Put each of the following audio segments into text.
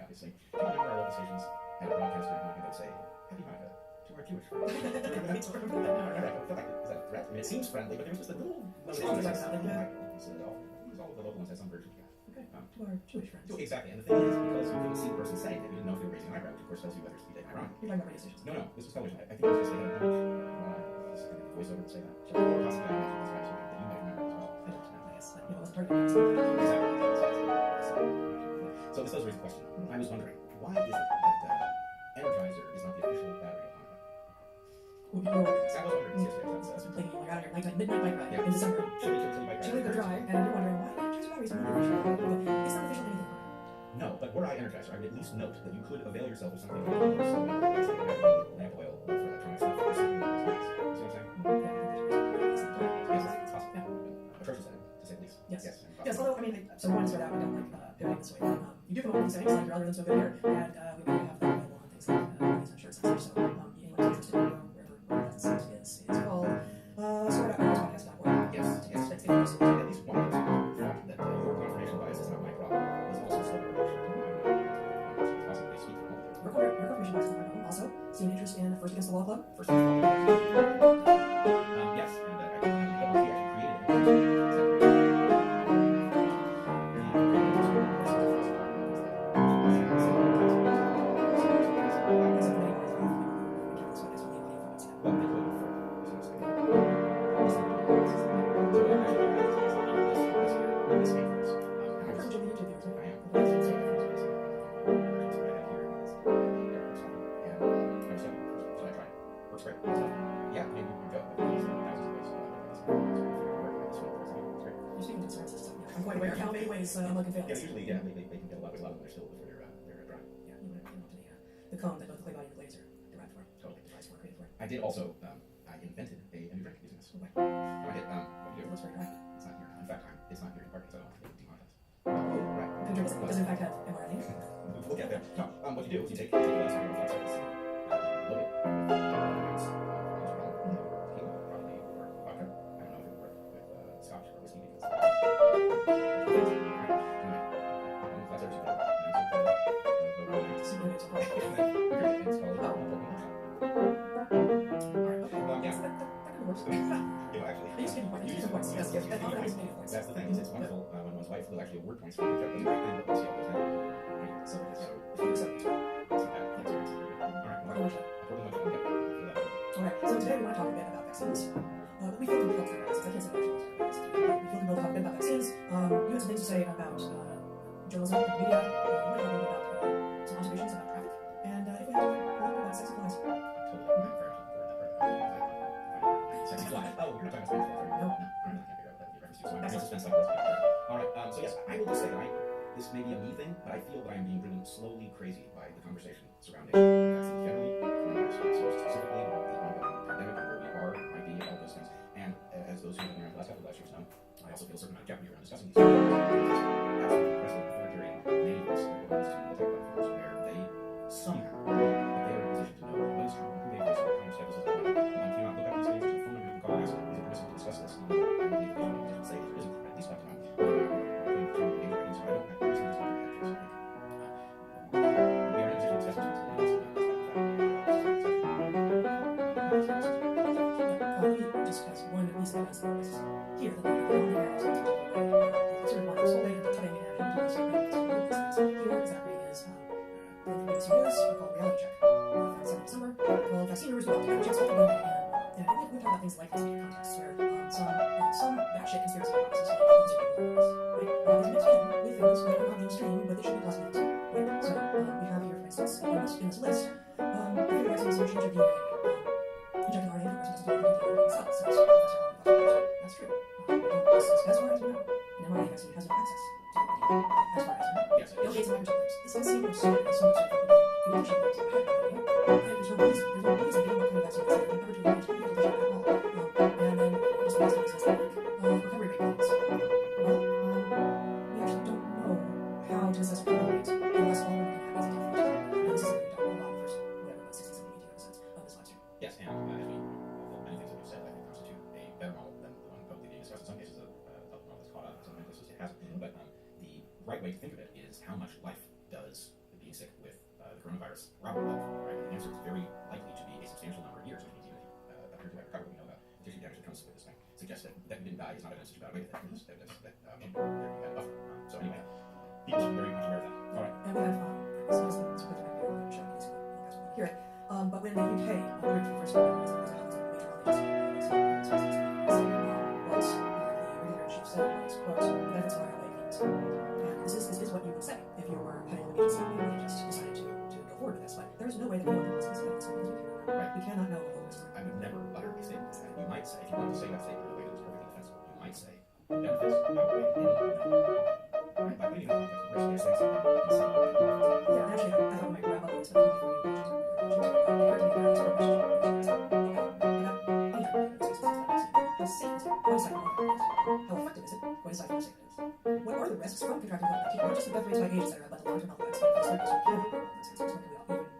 obviously. Do you remember our local stations had a broadcaster who would say, Happy Hanukkah to our Jewish friends? Do you remember that? I feel like, is that a threat? I mean, it seems friendly, but there was just a little... These all the local ones had some version. Okay, to our Jewish friends. Exactly, and the thing is, because you couldn't see the person saying it, you didn't know if they were raising an eyebrow, which of course tells you whether it's to be taken ironic. You're talking about radio stations? No, this was television. I think it was just they had a voiceover to say that. So, or possibly I mentioned this actually that you might remember as well. I don't know, I guess. But, you know, let's target that. Exactly. So this does raise a question. I was wondering, why is it that Energizer is not the official battery of Hanukkah? Well, you know, I was wondering this yesterday. I've been playing like out of your midnight bike ride in December. Chilly bike ride. Chilly but dry, and you're wondering why Energizer batteries are not the official. It's not official anything. No, but were I Energizer, I would at least note that you could avail yourself of something like lamp oil for electronic stuff or something like that. See what I'm saying? Yes, it's possible. Yeah. Atrocious setting, to say the least. Yes, although, I mean, so one start out, I don't like pivoting this way. You do come up with these things, like your other than so good here, and we maybe have them available on things like these on shirts and such. So, anyone who's interested in wherever that site is called sort.podcast.org. Yes. At least one person thought that your confirmation bias is not my problem. Was also still very much possibly speak for all. Your confirmation bias is not my problem. Also, see an interest in First Against the Law Club? First Against the Law Club. Yes, and I actually created it. Usually, they can get a lot of their still before they're dry. Yeah, you went up to the cone that both the clay body and the blades are derived for. Totally. Device more created for. I did also, I invented a new drink using this. Okay. What do you do? It looks very dry. It's not here. In fact, it's not here in part because I don't want to demonetize. Right. The drink does in fact have mRNA. We'll get there. No, what you do is you take a glass of your glass load it, probably, or vodka. I don't know if it would work with scotch or whiskey because that's the thing, it's wonderful when one's wife will actually award points for it. So today we want to talk a bit about vaccines. We feel compelled to talk about vaccines. I can't say vaccines. We feel compelled to talk a bit about vaccines. You have some things to say about journalism and media. We might talk a little bit about some observations about traffic. And if we have a little bit about sex supplies. Sex supplies. Oh, you're not talking about sex supplies. No. I can't figure out what that would be reference to. So I'm going to suspend Alright, so yes, I will just say that this may be a me thing, but I feel that I am being driven slowly crazy by the conversation surrounding vaccines generally, coronavirus specifically, the ongoing pandemic, and where we are, might be, all those things. And as those who have been around the last couple of years know, I also feel a certain amount of jeopardy around discussing these things. Absolutely impressive authoritarian natives and going to the tech platforms where they somehow, if they are in a position to know what is true, who may face what kind of steps is going on. One cannot look up these things, there's a phone number you can call and ask, is it permissible to discuss this? And I believe they should say it isn't, at least up to now. So I don't have reason to we are in a position to discuss this. Just as one of these guys that was here, that they sort of want this whole day of cutting and how to do this and here exactly is the information news called Reality Check from summer called Vaccine Rumors About Reality Checks and we talk about things like this in contexts where some batshit conspiracy hypothesis is mixed in with things that are not mainstream but they should be plus minus. Right? So we have here, for instance, in this list, the vaccines which inject DNA. Injecting RNA versus cells. That's true. As far as we know, an mRNA vaccine has no access to DNA. As far as we know. Yes. Bill Gates and Microchip lips. This seems so much connection lips. There's no reason they don't want to vaccine that's ever to the next people to at all. And then just the last one is like recovery rate rates. Well, we actually don't know how to assess recovery rates unless all we're looking at is death rates. And this is something we talked about a lot in the first, whatever, 60, 70, 80 episodes of this last year. Yes, and as we, many things that we've said, I think constitute a better model than the one publicly being discussed. In some cases, a model that's caught up, in some cases it hasn't. But the right way to think of it is how much life does the being sick with the coronavirus around the world, right? And the answer is very likely to be a substantial number of years, which means even if you appear to have recovered, we know about the tissue damage that comes with this thing. Suggests that you didn't die is not evidence that you got away with it. It's evidence that you had a buffer. So anyway, people should be very much aware of that. All right. And we have, hear it. But when the UK approved the first one as a major religious what the editor-in-chief said was, quote, the benefits of our means. And this is what you would say if you were heading an agency and you just decided to go forward with this. But there's no way that we know this is because we cannot know what was I would never utter a statement like that. You might say, if you want to say that statement in a way that was perfectly defensible, you might say, the benefits outweigh any right? By putting it in context, we're saying something insane. Yeah, and actually, I thought we might wrap up with this, but maybe before you how effective is it? What is safe is? What are the risks from contracting COVID-19? Not just the death rates by age, etc., but the long-term health effects of the service. We cannot know those things. We even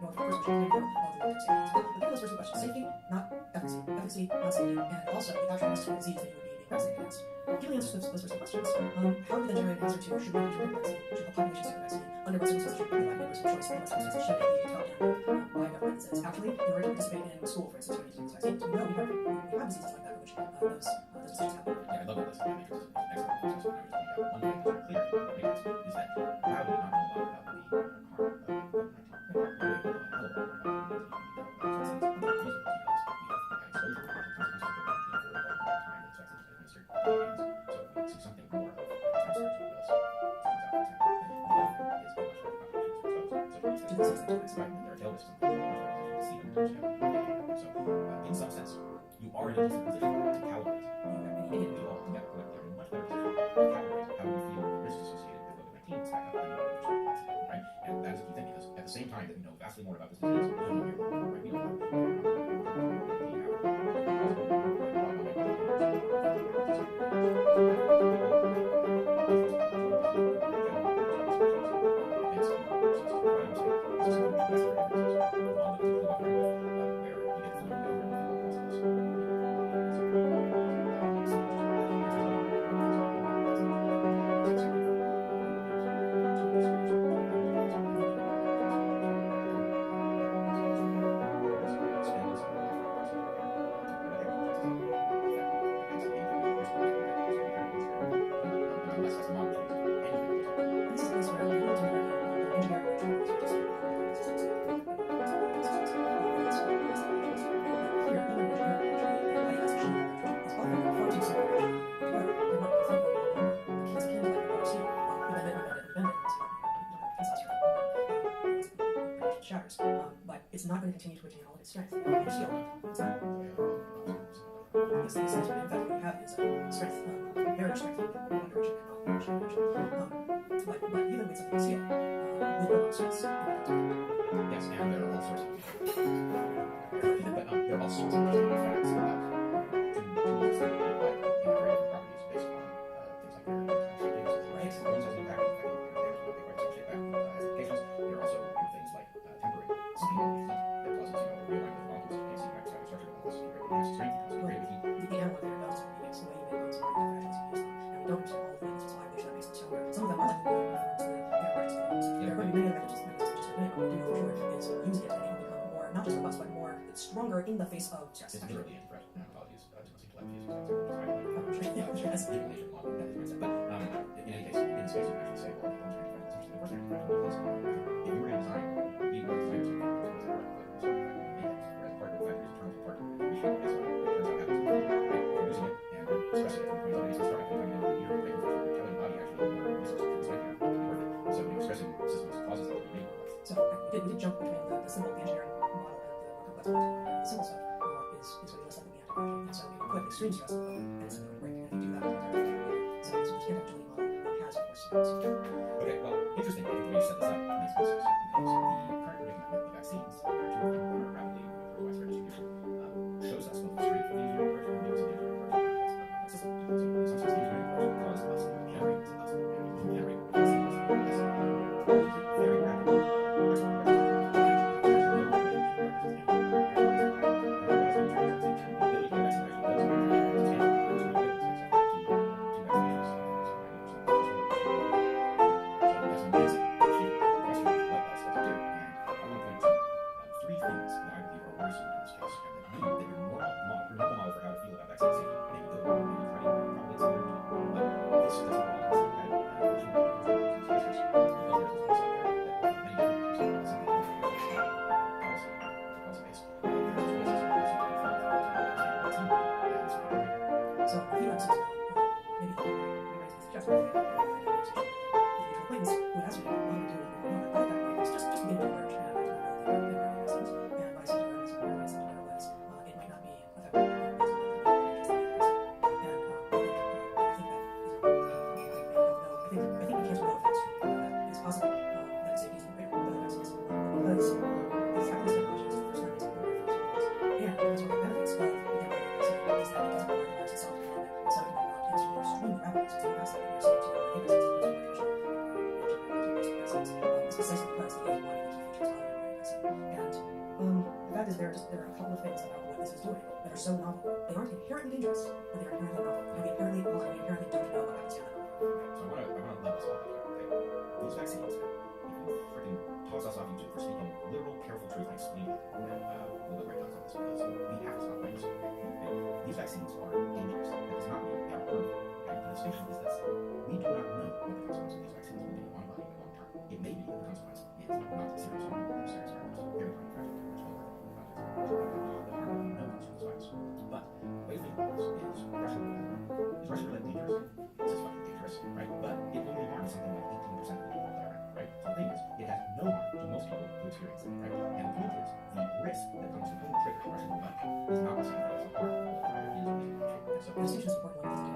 know if a person can know all the other safety. But then those first two questions: safety, not efficacy; efficacy, not safety; and also the actual risk to the disease that you would be being vaccinated against. Given the answers to those first two questions, how do we then generate an answer to should we be doing vaccine? Should the population seek vaccine? Under what circumstances should we be providing universal choice? Under what circumstances should it be telegram by government that says, actually, in order to participate in school, for instance, you need to do this vaccine? So we know we have diseases like that for which those decisions happen. Yeah, I love that list. I think it's an excellent process. One thing that's very clear that makes sense is that while we do not know a lot about the harm of COVID-19, we know a hell of a lot more about the reason we have exposure to the consequences of COVID-19 for a long time with vaccines administered. And so we see something more of outskirts with those systems out there. The other thing is how much our population is exposed. So right, there are tail risks and you see them in terms of in some sense, you are in a decent position to calibrate. We all together collectively are in a much better position to calibrate how we feel the risks associated with COVID-19 stack up than we were with last time, right? And that is a key thing because at the same time that we know vastly more about this disease, we don't know very little, right? We don't but it's not going to continue to retain all of its strength. This sense of impact we have is strength, barrier strength in one direction and not in the direction. But even with something seal, with no stress, yes, and there are all sorts of there are all sorts of facts about tools that apply integrated properties based on things like their right. One has an impact on the fact that there's no big rights associated with as applications. There are also things like tempering steam and heat that causes realignment of molecules. You can see microscopic structure of all this increased strength, creative heat. The analog there bounds and remix the way you make bounds and remix the fragments you use them. And we don't understand all of the mechanisms why that makes them stronger. Some of them are like the reference to the practice of bounds. There are going to be many other mechanisms that just but what we do know for sure is using it and it will become more, not just robust, but more stronger in the face of stress. It's literally anti-fragile. Apologies to my telepathy. But in any case, in this case, you can actually say, well, of course, if you were going to design, we were designers who whereas part of the fact is internal to part we should guess what it turns out happens from using it and expressing it from point A to start and you're telling the body actually more resources to expect you worth it. So expressing systems causes that to be made. So we did jump between the simple engineering model and the more complex model. The simple stuff is really less likely to be anti-fragile. And so we put extreme stress on them and it's going to break. And if you do that, so this anti-fragility model has, of course, okay, well, interesting. I think the way you set this up makes good sense because the current predicament with the vaccines, there are two of them are rapidly moving towards widespread distribution, shows us both the strength of the engineering approach and the use of the engineering approach. So in some sense, the engineering approach caused us to generate very rapidly. who asked me what I would do with my at that point was just beginning to emerge, and I did not really think of vaccines. And what I said to her, I said to her was, it might not be effective for and I think that I think we can't know if that's true. That it's possible that safety is greater with other vaccines because the fact is technology is the first time it's been proven for and that's one of the benefits of the mRNA vaccine is that it doesn't polymerize itself to DNA. Instead of being knocked into extreme rapidly, so it's fast like you're seeing to mRNA vaccines, it's precisely because it is one of the key features of the mRNA vaccine. And the fact is there are a couple of things about what this is doing that are so novel. They aren't inherently dangerous, but they are inherently novel. And we inherently don't know what happens to them. So I want to let this all out here, okay? These vaccines, if you freaking toss us off YouTube for speaking literal, careful truth and explaining it, then we'll go right down on this because we have to stop playing this. Okay? These vaccines are dangerous. That does not mean they are harmful. Okay? The distinction is this. We do not know what the consequence of these vaccines will be on body in the long term. It may be that the consequence is not serious harm, but serious harm is very fragile, much lower than the harm we know comes from this virus. But the way to think about this is Russian roulette. Is Russian roulette dangerous? It's just fucking dangerous, right? But it only harms something like 18% of the people that are in, right? So the thing is, it has no harm to most people who experience it, right? And the point is, the risk that comes from pulling the trigger to Russian roulette is not the same thing as the harm that the virus is using. And so, The distinction is important when we do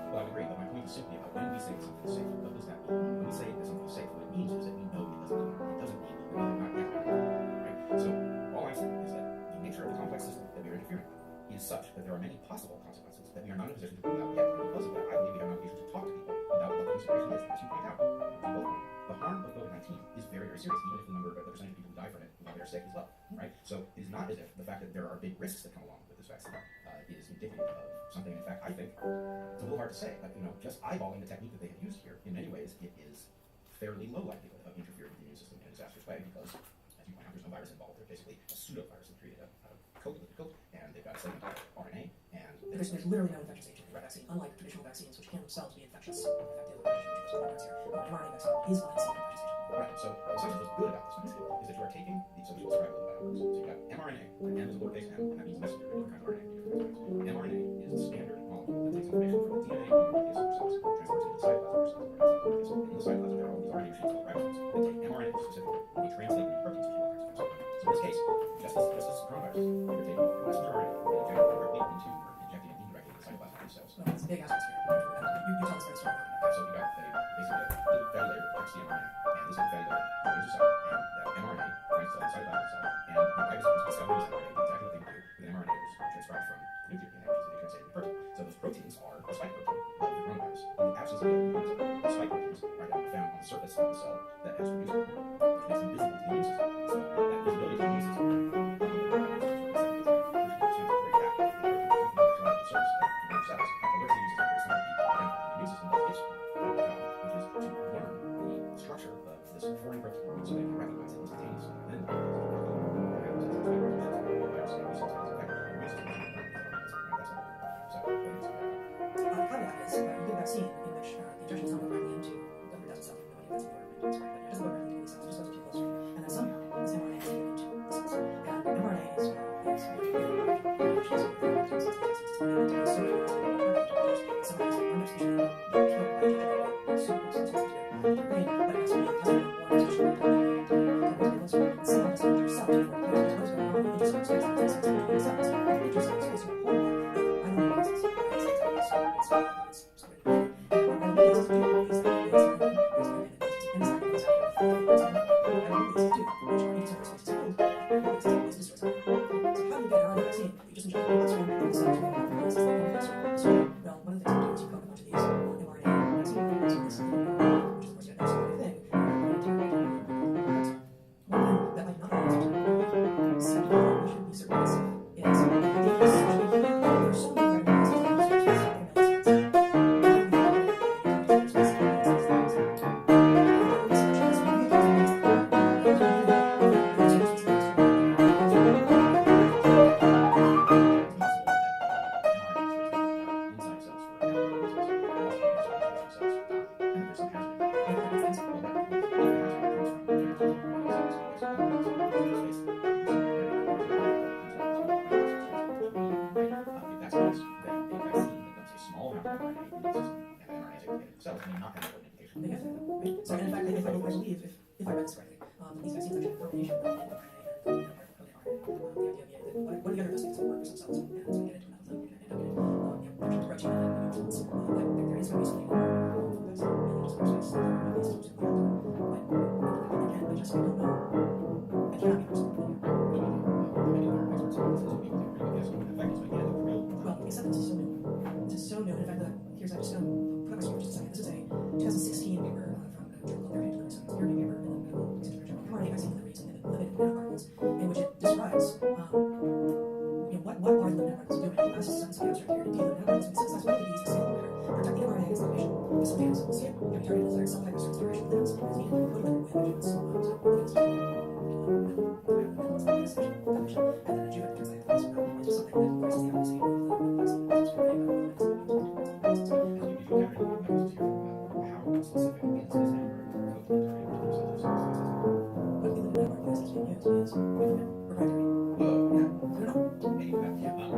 well, I agree, but my point is simply about when we say that something is safe, what does that mean? When we say that something is safe, what it means is that we know it doesn't do harm. It doesn't mean that we have not yet done harm, right? So all I'm saying is that the nature of the complex system that we are interfering with is such that there are many possible consequences that we are not in a position to prove out yet. And because of that, I believe we have not been able to talk to people about what the consideration is, as you point out. The harm of COVID-19 is very, very serious, even if the percentage of people who die from it while they are sick is low, right? So it is not as if the fact that there are big risks that come along with this vaccine is indicative of something. In fact, I think it's a little hard to say, but just eyeballing the technique that they have used here, in many ways, it is fairly low likelihood of interfering with the immune system in a disastrous way because, as you point out, there's no virus involved. They're basically a pseudovirus that created out of lipid coat, and they've got a segment of RNA, and there's literally no infectious agent in the vaccine, unlike traditional vaccines, which can themselves be infectious or effective. mRNA vaccine is not itself infectious agent. Right, so essentially what's good about this vaccine is that you are taking the so we will describe a little bit how it works. So you've got mRNA, and M is a lowercase m, and that means messenger, different kinds of RNA. mRNA is the standard molecule that takes information from the DNA in your nucleus of your cells, transports it into the cytoplasm of your cells, or in the cytoplasm there are all these RNA machines called ribosomes that take mRNA specifically, and they translate it into proteins, which you all kinds of things. So in this case, just as coronavirus, you're taking your messenger RNA and injecting it directly into, or injecting it indirectly into the cytoplasm of your cells. Well, it's a big aspect here. You tell us very strong. So you got basically a little fatty layer protects the mRNA, and this little fatty layer goes into the cell, and that mRNA finds itself inside the cell, and the ribosomes discover this mRNA, exactly what they would do with an mRNA that was transcribed from nuclear DNA, which is they translate into protein. So those proteins are the spike protein of the coronavirus. In the absence of the other components of it, the spike proteins are then found on the surface of the cell that has produced it, which makes them visible to the immune system. So that visibility to the immune system structure of this foreign protein so they can recognize it instantaneously. And then what happens is the virus can be sometimes infected. The immune system is caveat is you get a vaccine in which the injection is not directly into the government does itself. No idea if that's important, but it doesn't go directly into the cells, it just goes too close. And then somehow this mRNA is getting into the cells. And mRNA is so cells may not have an implication. So, and in fact, I believe, if I read this correctly, these vaccines actually have a combination of mRNA and the idea being that one of the other investigators will work with some cells and get into another thing and end up getting production of protein and immune response. But there is going to be something more from vaccine and just actually stuff that at least to but again, I just don't know. I cannot be personally well, except that this is so new. This is so new. In fact, here's I just put up my screen just a second. This is a 2016 paper from a journal called Therapeutic Medicine. It's a European paper in the medical research journal, mRNA vaccine deliveries and lipid nanoparticles, in which it describes what are the lipid nanoparticles doing. It asks some abstract here. Indeed, the nanoparticles can synthesize one of these single matter, protect the mRNA against inflammation. This will be able to see it, can be targeted desired cell type or certain duration of lipids as needed, including lipid antigens. So lipids and then adjuvant things like this. It's something that increases the efficacy of the vaccine. How specific is this What the lipid nanoparticles is being used is proprietary.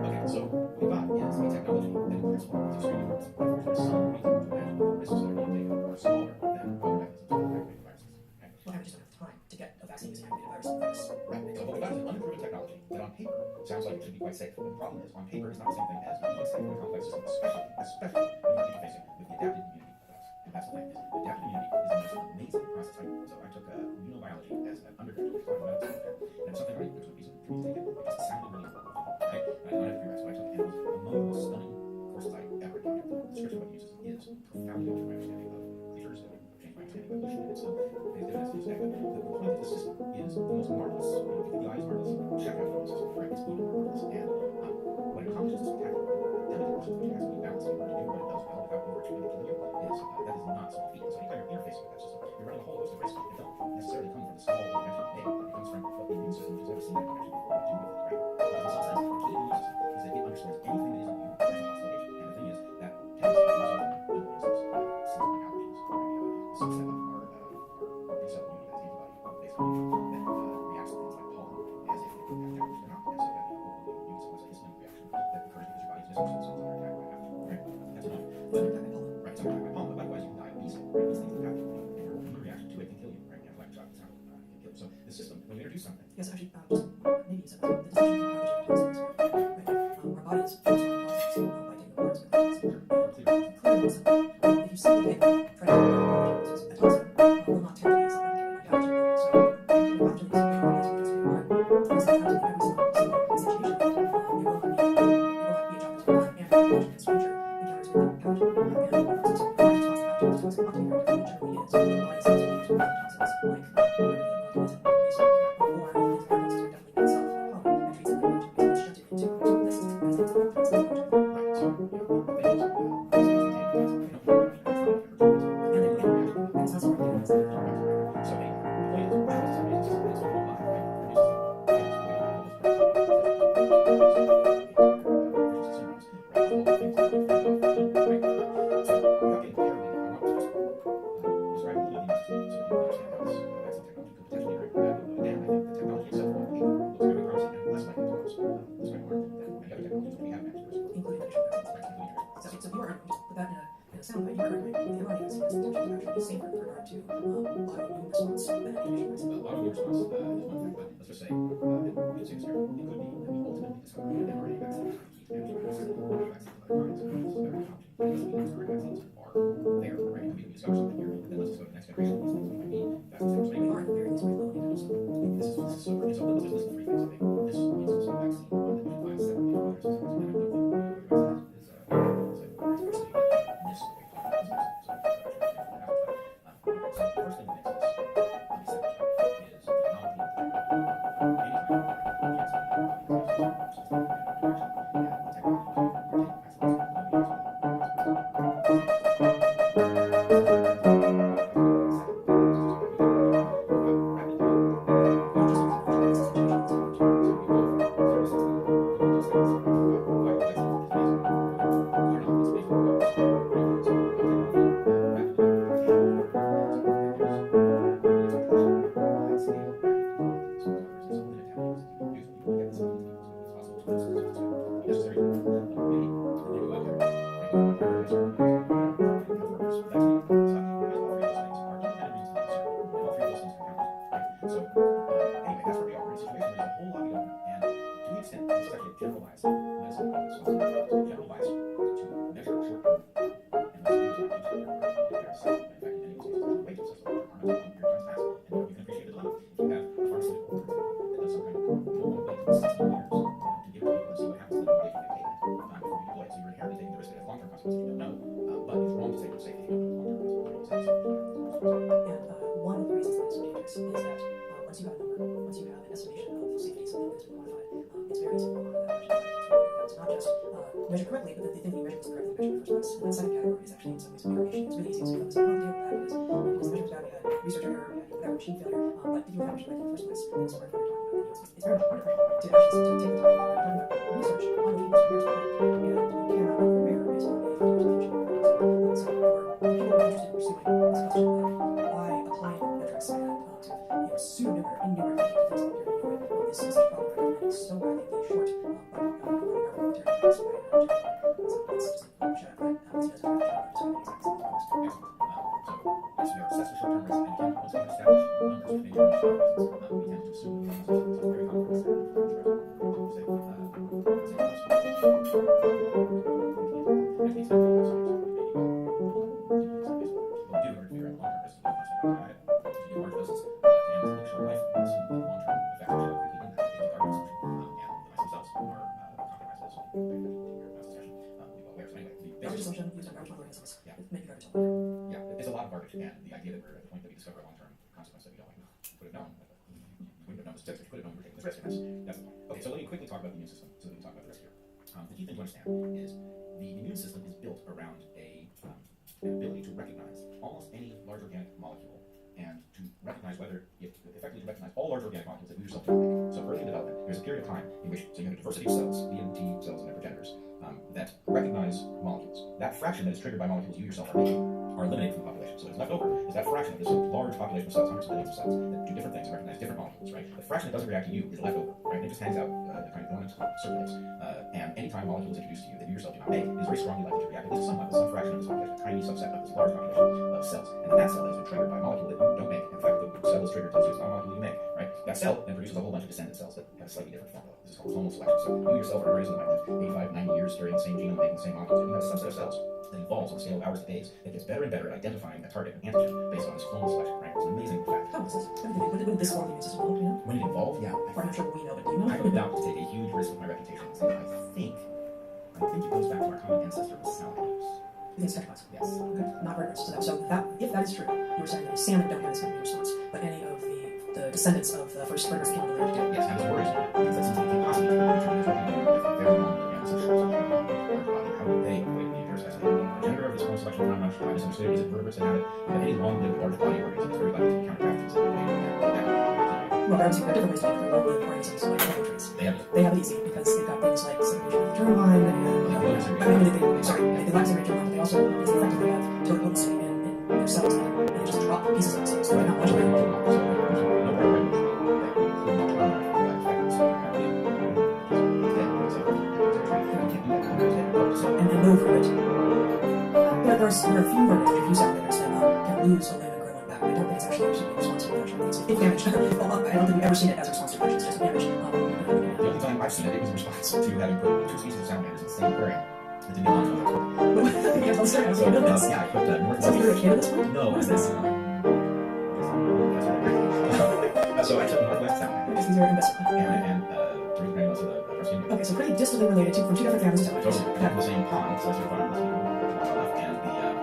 Okay, so what we got is a technology that in principle is extremely flexible. There's some reason to imagine that the risks that are being taken are smaller than other methods of activating viruses. Okay? Well, I just don't have time to get a vaccine using activated virus. Right. So what we got is an unproven technology that on paper sounds like it should be quite safe. But the problem is, on paper, it's not the same thing as being safe in a complex system, especially when you're interfacing with the adaptive immunity of us. And that's the thing, is adaptive immunity is the most amazing process. So I took immunobiology as an undergraduate medicine, and it's something I took a piece of for me to take it because it sounded really important. Right? I don't have to figure out, so I took it, and it was among the most stunning courses I ever encountered. The description of what it uses is profoundly altered my understanding of cleavers and changed my understanding of evolution. It's still evidence to use that, but the point of this system is the most marvelous, the eye is marvelous, check out the system, right? It's even marvelous, and what it accomplishes is spectacular. The delicate portions which it has to be balanced in order to do what it does well without overtreating and killing you is, that is not small feat. So anytime you're interfacing with that system, you're running a whole host of risks. It don't necessarily come from the small intervention it made, it comes from what the immune system, which has never seen that intervention before, do with it, right? In some sense, the key to the immune system is that it understands anything that isn't you as a hostile agent. And the thing is, that tends to result in immune systems, seasonal allergies, or any other subset of our B-cell immunity, that's the antibody-based immunity, that reacts to things like pollen as if it were pathogens. They're not. And so that immune system has a histamine reaction that occurs because your body's missing some cells that are attacked by pathogens, right? That's enough. But, right, so attacked by pollen, but likewise you can die of bee sick, right? These things are pathogens, and your immune reaction to it can kill you, right? Anaphylactic shock, it's not can kill you. So the system, when we introduce something, Yes, actually, just maybe you said that. The distinction between pathogen and toxins, right? Our bodies first respond to toxins by taking apart some toxins. If you simply take a toxin will not tend to be self-replicating like pathogen will. So the pathogen is your body is just taking apart. This is absolutely every single situation. You will not be adapted to that, and pathogen is future encounters with that pathogen. And so the body responds to pathogens, toxic octave generally is the body cells will respond to toxins like whatever the molecule is. Soundbite, you heard the mRNA vaccine has the potential to actually be safer with regard to autoimmune response than immunization vaccine. Autoimmune response is one thing, but let's just say, and we can say this here, it could be that we ultimately discover that mRNA vaccines can keep vaccines of other kinds. This is very common. It doesn't mean that mRNA vaccines are there, right? It could be that we discover something here, then let's just go to the next generation. These things might be vaccines. We are at the very least very low in terms of this is so great. So let's just list the three things. I think this immune system vaccine, one that defines that the other systems, and then I don't think the vaccine is especially miss what we call it. So the first thing that makes this unacceptable is the novelty of the thing you mentioned was correctly measured in the first place. And the second category is actually in some ways variation. It's really easy to become this, oh, bad it is. Because the measure was bad, we had research error, we had whatever machine failure. But if you have measured correctly in the first place, then it's sort of what you're talking about. It's very much artificial to actually to take the time and talking about research on the people's careers. And you cannot know the error based on a utilization of practice. So for people who are interested in pursuing this question of why applying metrics and pseudo-numeric, in-numeric things like peer review is such a problem, and it's so wacky, short, but arbitrary facts by so it's just a shout out for that. It's just a Excellent. So yes, there are sets of short-term risks, and again, once we have established numbers, maybe our short reasons, we tend to assume that it's very complex. Yeah, it's a lot of garbage, and the idea that we're at the point that we discover a long-term consequence that we don't would have known, we would have known the statistics, we could have known we were taking this risk, and that's the point. Okay, so let me quickly talk about the immune system so that we can talk about the rest here. The key thing to understand is the immune system is built around an ability to recognize almost any large organic molecule and to recognize effectively to recognize all large organic molecules that you yourself do not make. So early in development, there's a period of time in which, so you have a diversity of cells, B and T cells and their progenitors, that recognize molecules. That fraction that is triggered by molecules you yourself are making are eliminated from the population. So what's left over is that fraction of this large population of cells, hundreds of millions of cells, that do different things and recognize different molecules, right? The fraction that doesn't react to you is left over, right? And it just hangs out, kind of dormant, circulates. And any time a molecule is introduced to you that you yourself do not make, is very strongly likely to react at least somewhat with some fraction of this population, a tiny subset of this large population of cells. And then that cell has been triggered by a molecule that you don't make. In fact, the cell is triggered tells you it's not a molecule you make, right? That cell then produces a whole bunch of descendant cells that have a slightly different formula. This is called clonal selection. So you yourself are an organism that might live 85, 90 years carrying the same genome, making the same molecules. You have a subset of cells that evolves on a scale of hours to days that gets better and better at identifying a target, an antigen, based on this clonal selection, right? It's an amazing fact. How is this? When did this form of the immune system evolve, do you know? When it evolved, yeah. I'm not sure what we know, but do you know? I'm about to take a huge risk with my reputation and say that I think it goes back to our common ancestor, the salamanders. You think it's Yes. Okay, not very much. So that, if that is true, you were saying that salmon don't have this kind of immune response, but any of the descendants of the first predators came related to. Yes, and this worries me because that seems like a possible very long ancestors. How do they avoid being parasites? The gender of this clone selection phenomenon, I misunderstood it, is invertebrates that have it, but any long-lived large body organism is very likely to counteractive things that Well, there are different ways to make long-lived organisms like healthy traits. They have it easy because they've got things like segregation of the germline and they lack segregation, but they also effectively have total potency in their cells and they just drop pieces of themselves. So they're not much and move for it. There are a few organisms, a few separators that can lose a limb and grow one back. I don't think it's actually responsible for infection. It's damage. I don't think we've ever seen it as a response to infection. It's just damage. The only time I've seen it was in response to having put two species of salamanders in the same aquarium. It didn't belong to them. Yeah, I'm sorry. I was Yeah, I put North and South. You're a kid at this point? No, so I took Northwest salamander. Because these are invisible. And to read granules of the first unit. Okay, so pretty distantly related from two different families of salamanders. Totally. Have the same pond, so it's your pond. And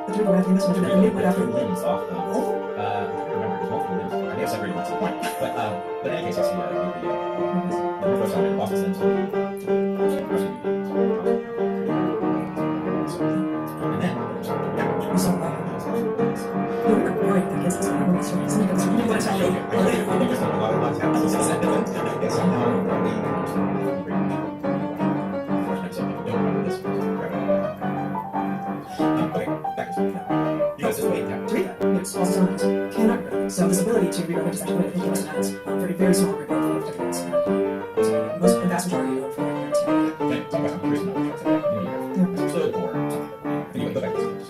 the three go after this one. the went after limbs off of. I can't remember. There's multiple limbs. I may have separated them at some point. But in any case, yes, the Northwest salamander lost its limbs. And then we saw that. No, we were worried that kids was going to stories. And you guys really want to tell me. So this ability to read is actually quite a for a very small group of techniques. The vast majority of parents Anyway, go back to this.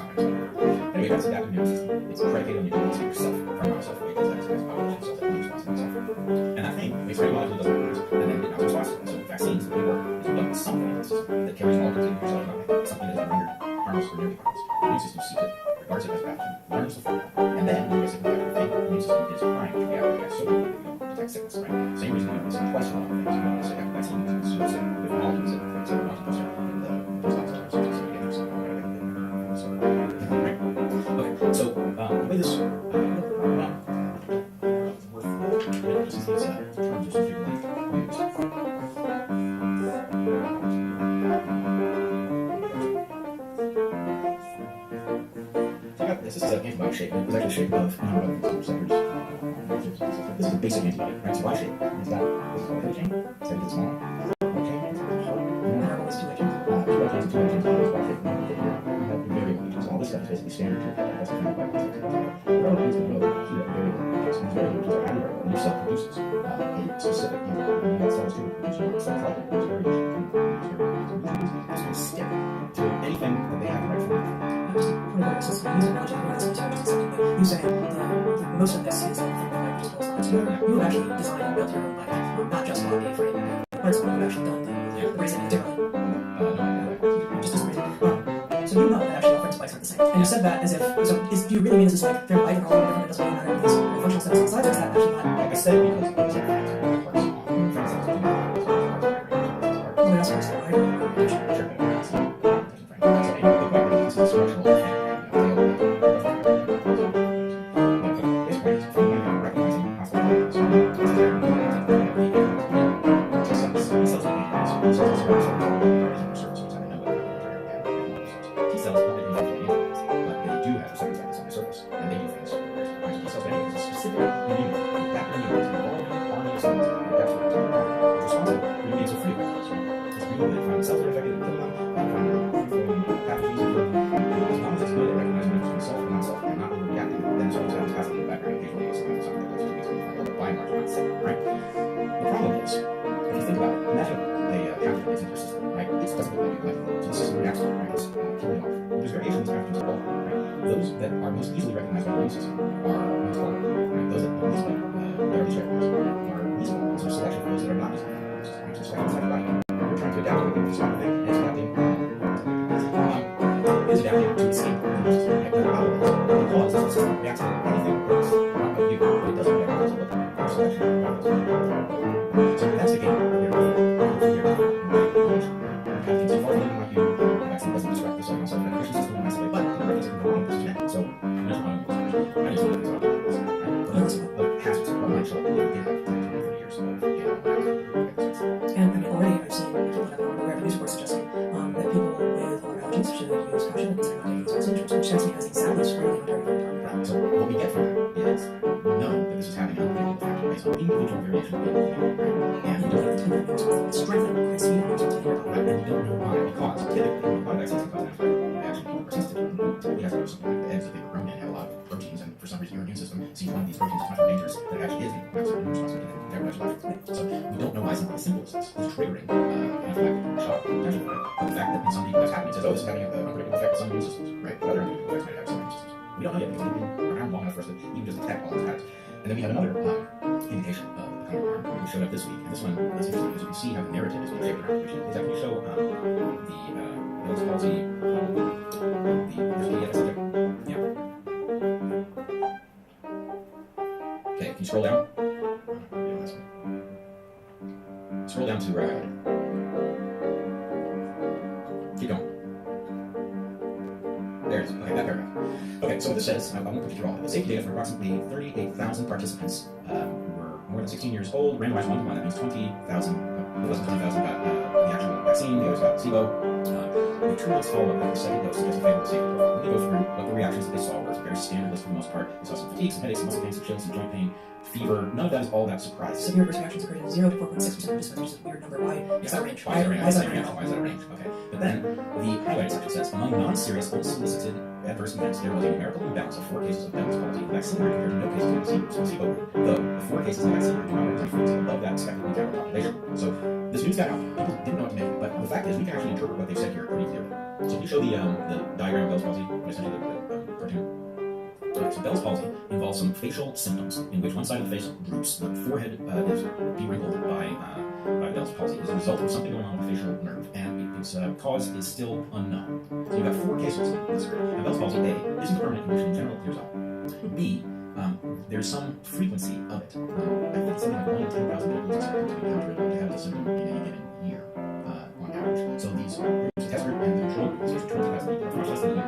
Anyway, that's adaptive immune system. It's predicated on the ability to self-harm yourself away because that's biology, so that response to itself. And that thing makes very molecule doesn't work, and then it now responds to it. So vaccines that work is done with something in the system that carries molecules in yourself, something that is rendered harmless or nearly harmless. The immune system sees it, regards it as a pathogen, learns the formula, and then you basically have the immune system is primed to react to that so that you don't detect sickness, right? Same reason you listen twice a lot of things. You want to say that vaccine is so sick with molecules that want to post in the post-operative so you get yourself okay, so the way this shape. It was actually a shape of receptors. This is a basic antibody, right? So Y shape. It's got this is called a heavy chain. It's heavy to the small. So all this stuff is basically standard here. That's kind of like variable is the road here. Variable is variable which is a highly variable and self-produces a specific antibody. That cells do produce more self-product. There's variation. It's going to stick to anything that they have the right for. You say most of this is you actually designed and built your own bike, not just on a frame. Parts of it, you've actually done the racing differently. Just as racing. So you know that actually all friends' bikes are the same. And you said that as if, do you really mean is this like their bike and all of different, it doesn't really matter because the functional steps inside, or is that actually not? Like I said, because it was a parts Well, that's supposed to be those that are most easily recognized by the immune system are metabolic, right? Those that are least recognized are reasonable. And so selection for those that are not easily recognized. Right? So it's like we're trying to adapt to this kind of thing, and it's adapting to escape the immune system. Right? Because the system reacts to anything that's not like you, but it doesn't react to what our selection so that's the game that we're things are forming like you, the vaccine doesn't disrupt the cell efficiency system in a massive way, but things are going wrong with this. So there's one of those. I just want to talk about this. The hazards of my show, they have 30 years of and I mean, already I've seen people that are aware of news reports suggesting that people with allergies should use caution and consider not taking these vaccines, which strikes me as exactly squarely under what you're talking about. So what we get from that is know that this is happening on a daily factor based on individual variation of the and you don't have to take the strengthen by seeing it to hear about it. And we don't know why, because typically a lot of vaccines can cause an reaction to persistent. We have to do something like the eggs that they were grown in have a lot of proteins, and for some reason your immune system sees one of these proteins as much more dangerous than it actually is the maximum immune response we can have their life. So we don't know why something as simple as this is triggering anaphylactic shock potentially, right? But the fact that in some people that's happening, it says, oh, this is having an unpredictable effect on some immune systems, right? But other immune effects might have some immune systems. We don't know yet because we've been around long enough for us to even just detect all those patterns. And then we have another indication of the kind of harm that showed up this week. And this one is interesting because you can see how the narrative is being shaped around it. Is that can you show the Bell's palsy, the PDF subject? Yeah. Okay, can you scroll down? Scroll down to where I had it. Keep going. There it is. Okay, that paragraph. Okay, so what this says, I won't put you through all of it. The safety data for approximately 38,000 participants who were more than 16 years old, randomized 1-to-1. That means 20,000, less than 20,000 got the actual vaccine, the others got placebo. The 2 months follow-up after the second dose suggests a favorable safety profile. When they go through what the reactions that they saw were, it's a very standard list for the most part. They saw some fatigue, some headaches, some muscle pain, some chills, some joint pain, fever. None of that is all that surprising. Severe adverse reactions occurred in 0 to 4.6%, which is a weird number. Why is that a range? Why is that a range? Okay. But then the highlighted section says, among non-serious, unsolicited adverse events, there was a numerical imbalance of 4 cases of Bell's palsy vaccine compared to no cases of placebo. Though the 4 cases of vaccine do not represent above that expected in the general population. So this news got out. People didn't know what to make. But the fact is, we can actually interpret what they've said here pretty clearly. So can you show the diagram of Bell's palsy? I'm essentially the cartoon. Okay, so Bell's palsy involves some facial symptoms in which one side of the face droops. The forehead is be-wrinkled by Bell's palsy as a result of something going on with the facial nerve, and its cause is still unknown. So you've got 4 cases in this group. Now Bell's palsy, A, isn't a permanent condition, in general clears up. B, there's some frequency of it. I think it's something like 1 in 10,000 people is expected to encounter it to have the symptom in any given year on average. So these test group and the control group is 20,000 people, much less than a year.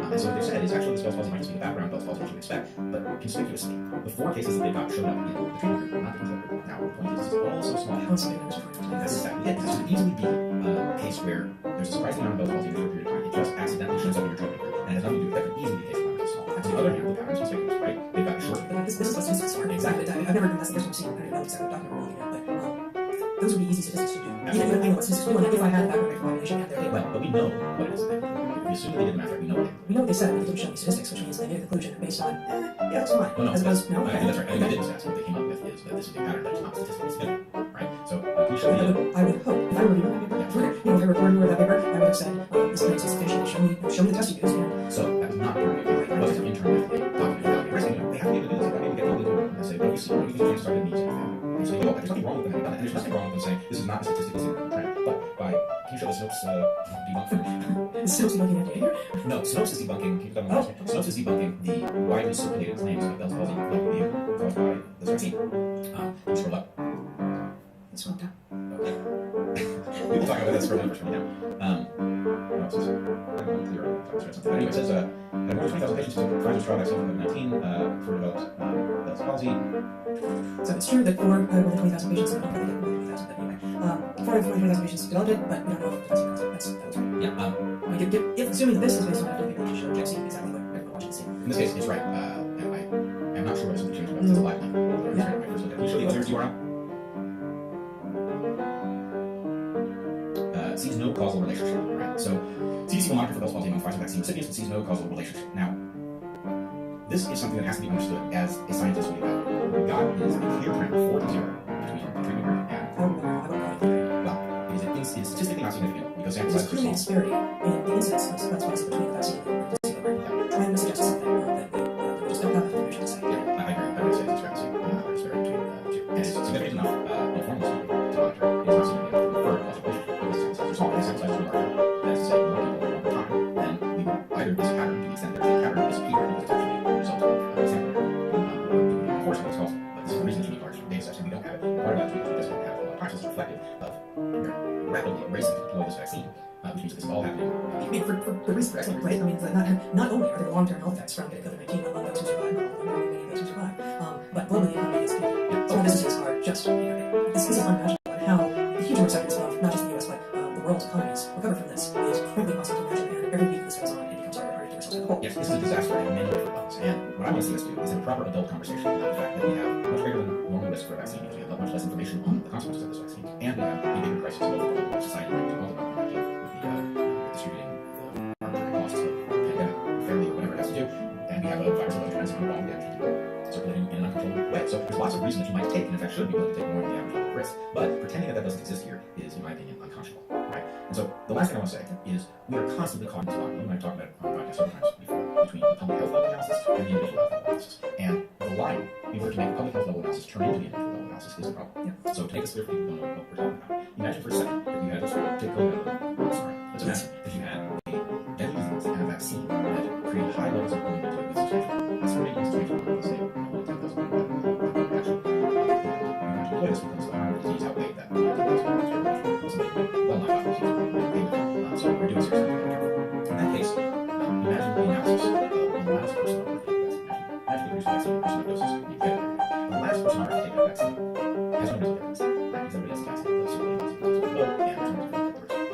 And so what they've said is actually this Bell's palsy might just be the background Bell's palsy that you expect, but conspicuously, the 4 cases that they got showed up in the treatment group, not the control group. Now, the point is, this is all so small. That's exactly it. This could easily be a case where there's a surprising amount of Bell's palsy in a short period of time. It just accidentally shows up in your treatment group, and it has nothing to do with that. Could easily be a case where it's small. have On the other hand, the patterns conspicuous, right? They've got short. But this is what's smart. Exactly. I've never, that's the first time I've seen it. I don't know exactly what document we're looking at, but those would be easy statistics to do. Even if I know what statistics to do, and if I had a background rate population and their data. Well, but we know what it is. If we assume they did the math right, we know what they We know what they said, but they didn't show any statistics, which means they made a conclusion based on, yeah, that's fine. No, As opposed, no, I think that's right. I think they okay. did the stats. What they came up with is that this is a pattern that is not statistically significant, right? So we show I would hope, if I were reviewing that paper, if I were reporting that paper, I would have said, this makes it sufficient. Show me the test you used. So that's not part of the paper. It was an internal document evaluation. They have to get it. They have to get all the work and say, what do you see? What do you think started means? And say, there's nothing wrong with them. And there's nothing wrong with them saying this is not a statistically significant trend. But can you show the Snopes debunk for me? Is Snopes debunking FDA here? No, Snopes is debunking. Can you put that on the Snopes is debunking the widely circulated claims of Bell's palsy being caused by this vaccine. Can you scroll up? Let's scroll down. Okay. We will talk about this for another question now. What else is unclear? Anyway, it says more than 20,000 patients took Pfizer's trial vaccine for COVID-19 for developed Bell's palsy. So it's true that more than 20,000 patients, I don't know if they get more than 20,000, but anyway, 420,000 patients developed it, but we don't know if it's that was right. Yeah. If assuming that this is based on FDA, we should have seen exactly what everyone watching is seeing. In this case, it's right. And I'm not sure what is changed about this live link. Yeah. Can you show the other URL? Sees no causal relationship, right? So, CDC will monitor for Bell's palsy among Pfizer vaccine recipients, but sees no causal relationship. Now, this is something that has to be understood as a scientist would evaluate. What we got is a clear trend of 4 to 0 between treatment group and well, it is statistically not significant because sample There's size clearly a is small. disparity in the incidence of response between the vaccine and the placebo group. Trying to suggest something that we just don't have information to say. Yeah, I agree. I would say it's discrepancy. There's disparity between the two. And it's significant enough informal study to monitor. It's not significant enough for causal relationship because sample size is small. Sample size is larger. That is to say, more people at one time, then we would either this pattern, to the extent there's a pattern, disappear because it's actually a result of sampling. Of course, it's causal, but this is the reason that you need large data sets, and we don't have it. Part of that is because we just don't have a lot of times. It's reflective of rapidly racing to deploy this vaccine, which means that this is all happening. I mean, for reasons for excellent, right? I mean, not only are there long-term health effects from getting COVID-19 among those who survive, not only many of those who survive, but globally the economy is kicking. Small businesses are just, this is unimaginable, and how the huge acceptance of not just the U.S. but the world's economies recover from this is frankly impossible to imagine, and every week this goes on, it becomes harder and harder to ourselves as a whole. Yes, this is a disaster in many different levels, and what I want to see us do is have a proper adult conversation about the fact that we have much greater than normal risk for a vaccine because we have much less information on the consequences of this vaccine, and we have a bigger crisis of global society right to multiply energy with the distributing the arbitrary costs of the pandemic fairly, whatever it has to do, and we have a virus of other kinds of involved and people circulating in an uncontrolled way. So there's lots of reasons that you might take, and in fact should be willing to take more than the average level of risk, but pretending that doesn't exist here is, in my opinion, unconscionable, right? And so the last thing I want to say is we are constantly caught in this line. You and I have talked about it on the podcast several times before, between the public health level analysis and the individual health level analysis. And the line, in order to make the public health level analysis turn into the individual level analysis, is a problem. Yeah. So to make this clear for people who don't know what we're talking about, imagine for a second that you had this take COVID. Let's imagine that you had a deadly disease and a vaccine that created high levels of immunity with substantial. Let's say it's 21, let's say 10,000 people actually. You have to deploy this because the harm of the disease outweighed that 10,000 well, not obviously. So we're doing serious things. In that case, imagine the analysis of the last person on earth to take the vaccine. Imagine the vaccine, person of doses, you get it. The last person on earth to take that vaccine has no risk of vaccine. That means everybody else has vaccine. Those circulating diseases low, and there's no risk of the person.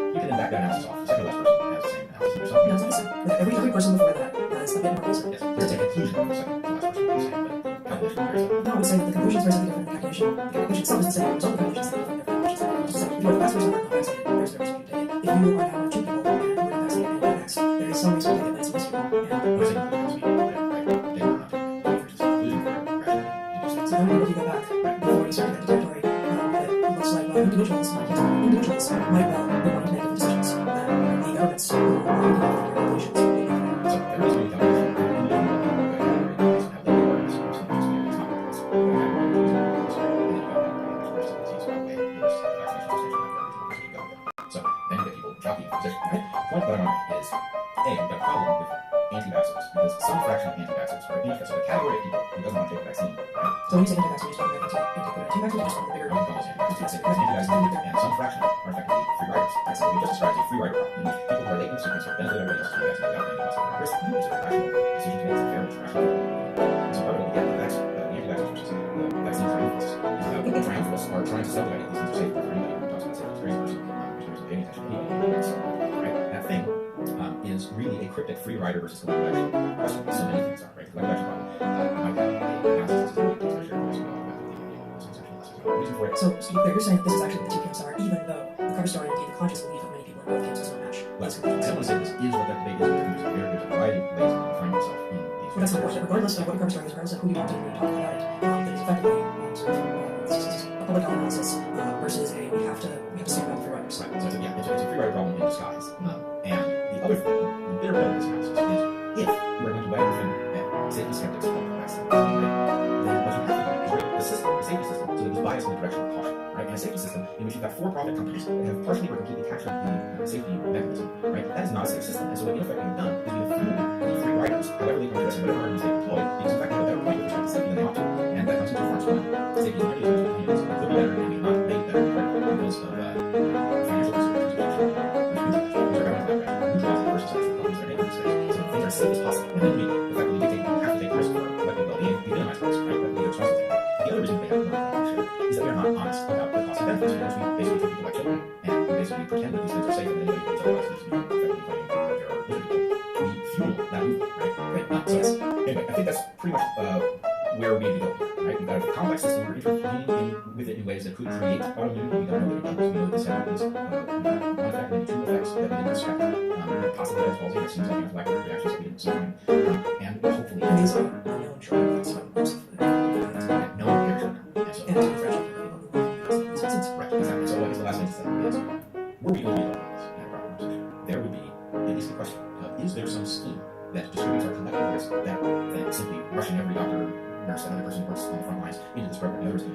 You can then back that analysis off. The second last person has the same analysis. There's something No, it's not. Every person before that has a bit more reason. Yes, there's a conclusion of the second last person has the same, but the calculation is very similar. No, I would say that the conclusion is very something different than the calculation. The calculation itself is the same. The result of the calculation is different than the calculation. If you are the last person not vaccinated, there's no risk of you taking it. If you are now 2 people and you are not vaccinated and you X, there is some risk of taking it, but it's less people. So how many of you go back before you start to get into territory that looks like individuals might well be wanting to make different decisions than the governments who are looking after their populations. So there is no calculation. So then you get people dropping in position. Right? The point that I want to make is, A, we've got a problem with anti-vaxxers because some fraction of anti-vaxxers are ineffective. So the category of people who doesn't want to take a vaccine, right? So when you say anti-vaxxers, you're talking about anti-vaxxers, just the bigger and some fraction are effectively free riders. Right? So we just described a free rider problem. People who are latent sequence or benefit everybody else to be vaccinated without any consequence or risk. It's a very rational decision to make. It's a fair and rational. So part of what we get the anti-vaxxers versus the vaccine triumphalists is about the triumphalists are trying to subdivide these things are safe for everybody who talks about safety. It's crazy person who's paying attention to anybody. Right? That thing is really a cryptic free rider versus collective action question, so many things are, right? The collective action problem might have a massive system of shared voice about the exceptional lessons. Reason for it. So to be clear, you're saying this is actually what the two camps are, even though the cover story and indeed the conscious belief of many people in both camps does not match. Well, I don't want to say this is what that debate is, because there's a variety of ways to find yourself in these. Well, that's the point. Regardless of what the cover story is, regardless of who you want to talk about it, that is effectively a public health analysis versus a we have to stand up for writers. Right. So it's a free rider problem in disguise. And the other thing, the bitter part of this analysis is if you are going to wag your finger at safety skeptics of vaccines, right, then what you have to do is rate the system, the safety system, so that it's biased in the direction of caution. Right? In a safety system in which you've got for-profit companies that have partially or completely captured the safety mechanism, right? That is not a safe system. And so what in effect we've done is we've fooled the free riders, however they want to whatever arguments they deploy, because in fact they have a better point with respect to safety than they ought to. And that comes into forms one. Safety is really good, it could be better, and we've not made better, right? Because of financial considerations, which means that these are government neutralizing the versus actual problems that are making in space. So things are as safe as possible. And then we effectively dictate you have to take risk for collective well-being, we minimize risk, right? That's the responsible thing. The other reason they have no competition is that they're not honest about the cost and benefits, because we basically treat people like children, and we basically pretend that these things are safe, and anybody who believes otherwise needs to be effectively claiming that they're miserable. We fuel that movement, right? So yes. Anyway, I think that's pretty much where we need to go, right? We've got a complex system, we're intervening with it in ways that could create autoimmunity. We don't know that it does. We know that this has one effect and two effects that we didn't expect. Possibly as palsy, it seems like anaphylactic reactions that we didn't see coming. And hopefully... And these are unknown drug effects from most of the no one cares right now. And so... And it's refreshing for people who want to use Right, exactly. So I guess the last thing to say is, were we going to be talking about this in a proper conversation, there would be at least the question of, is there some scheme that distributes our collective risk better than simply rushing every doctor, nurse, and other person who works on the front lines into this program? In other words,